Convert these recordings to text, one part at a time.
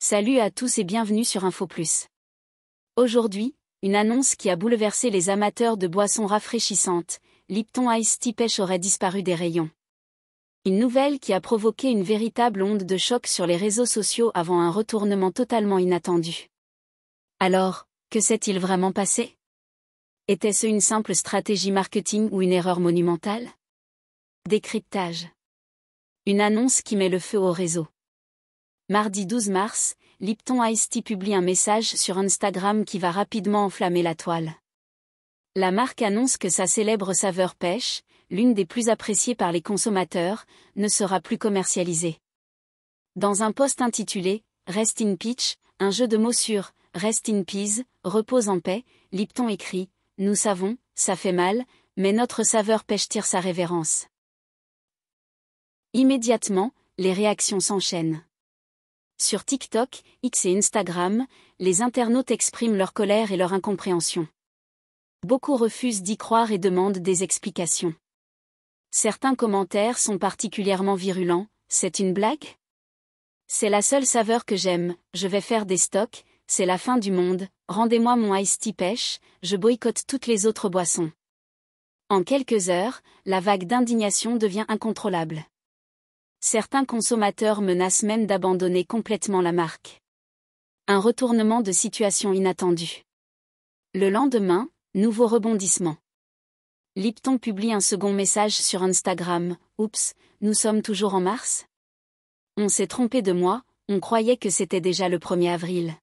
Salut à tous et bienvenue sur Info Plus. Aujourd'hui, une annonce qui a bouleversé les amateurs de boissons rafraîchissantes, Lipton Ice Tea Pêche aurait disparu des rayons. Une nouvelle qui a provoqué une véritable onde de choc sur les réseaux sociaux avant un retournement totalement inattendu. Alors, que s'est-il vraiment passé? Était-ce une simple stratégie marketing ou une erreur monumentale? Décryptage. Une annonce qui met le feu au réseau. Mardi 12 mars, Lipton Ice Tea publie un message sur Instagram qui va rapidement enflammer la toile. La marque annonce que sa célèbre saveur pêche, l'une des plus appréciées par les consommateurs, ne sera plus commercialisée. Dans un post intitulé « Rest in Peach », un jeu de mots sur « Rest in Peace », repose en paix, Lipton écrit « Nous savons, ça fait mal, mais notre saveur pêche tire sa révérence ». Immédiatement, les réactions s'enchaînent. Sur TikTok, X et Instagram, les internautes expriment leur colère et leur incompréhension. Beaucoup refusent d'y croire et demandent des explications. Certains commentaires sont particulièrement virulents. C'est une blague? C'est la seule saveur que j'aime, je vais faire des stocks, c'est la fin du monde, rendez-moi mon Ice Tea Pêche, je boycotte toutes les autres boissons. En quelques heures, la vague d'indignation devient incontrôlable. Certains consommateurs menacent même d'abandonner complètement la marque. Un retournement de situation inattendu. Le lendemain, nouveau rebondissement. Lipton publie un second message sur Instagram. « Oups, nous sommes toujours en mars ? On s'est trompé de mois, on croyait que c'était déjà le 1er avril. »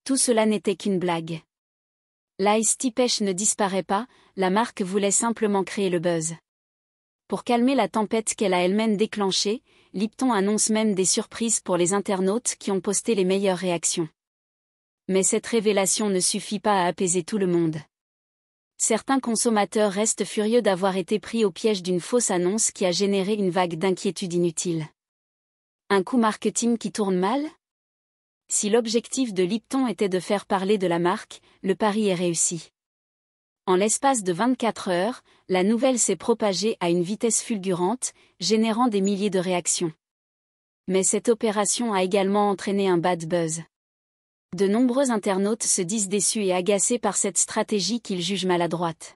Tout cela n'était qu'une blague. L'Ice Tea Pêche ne disparaît pas, la marque voulait simplement créer le buzz. Pour calmer la tempête qu'elle a elle-même déclenchée, Lipton annonce même des surprises pour les internautes qui ont posté les meilleures réactions. Mais cette révélation ne suffit pas à apaiser tout le monde. Certains consommateurs restent furieux d'avoir été pris au piège d'une fausse annonce qui a généré une vague d'inquiétude inutile. Un coup marketing qui tourne mal? Si l'objectif de Lipton était de faire parler de la marque, le pari est réussi. En l'espace de 24 heures, la nouvelle s'est propagée à une vitesse fulgurante, générant des milliers de réactions. Mais cette opération a également entraîné un bad buzz. De nombreux internautes se disent déçus et agacés par cette stratégie qu'ils jugent maladroite.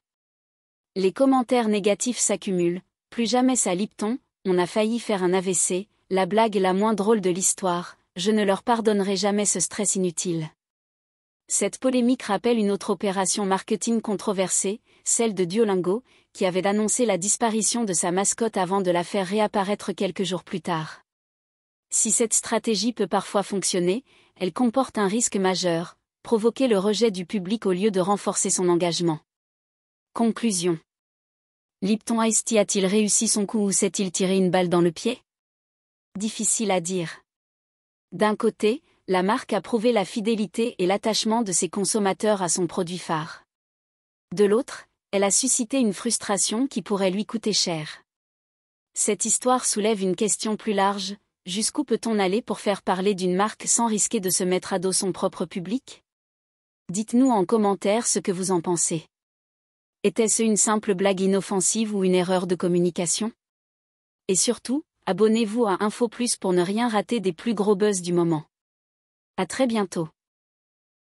Les commentaires négatifs s'accumulent. Plus jamais ça Lipton, on a failli faire un AVC, la blague la moins drôle de l'histoire, je ne leur pardonnerai jamais ce stress inutile. Cette polémique rappelle une autre opération marketing controversée, celle de Duolingo, qui avait annoncé la disparition de sa mascotte avant de la faire réapparaître quelques jours plus tard. Si cette stratégie peut parfois fonctionner, elle comporte un risque majeur, provoquer le rejet du public au lieu de renforcer son engagement. Conclusion. Lipton Ice Tea a-t-il réussi son coup ou s'est-il tiré une balle dans le pied? Difficile à dire. D'un côté, la marque a prouvé la fidélité et l'attachement de ses consommateurs à son produit phare. De l'autre, elle a suscité une frustration qui pourrait lui coûter cher. Cette histoire soulève une question plus large, jusqu'où peut-on aller pour faire parler d'une marque sans risquer de se mettre à dos son propre public? Dites-nous en commentaire ce que vous en pensez. Était-ce une simple blague inoffensive ou une erreur de communication? Et surtout, abonnez-vous à Info Plus pour ne rien rater des plus gros buzz du moment. À très bientôt.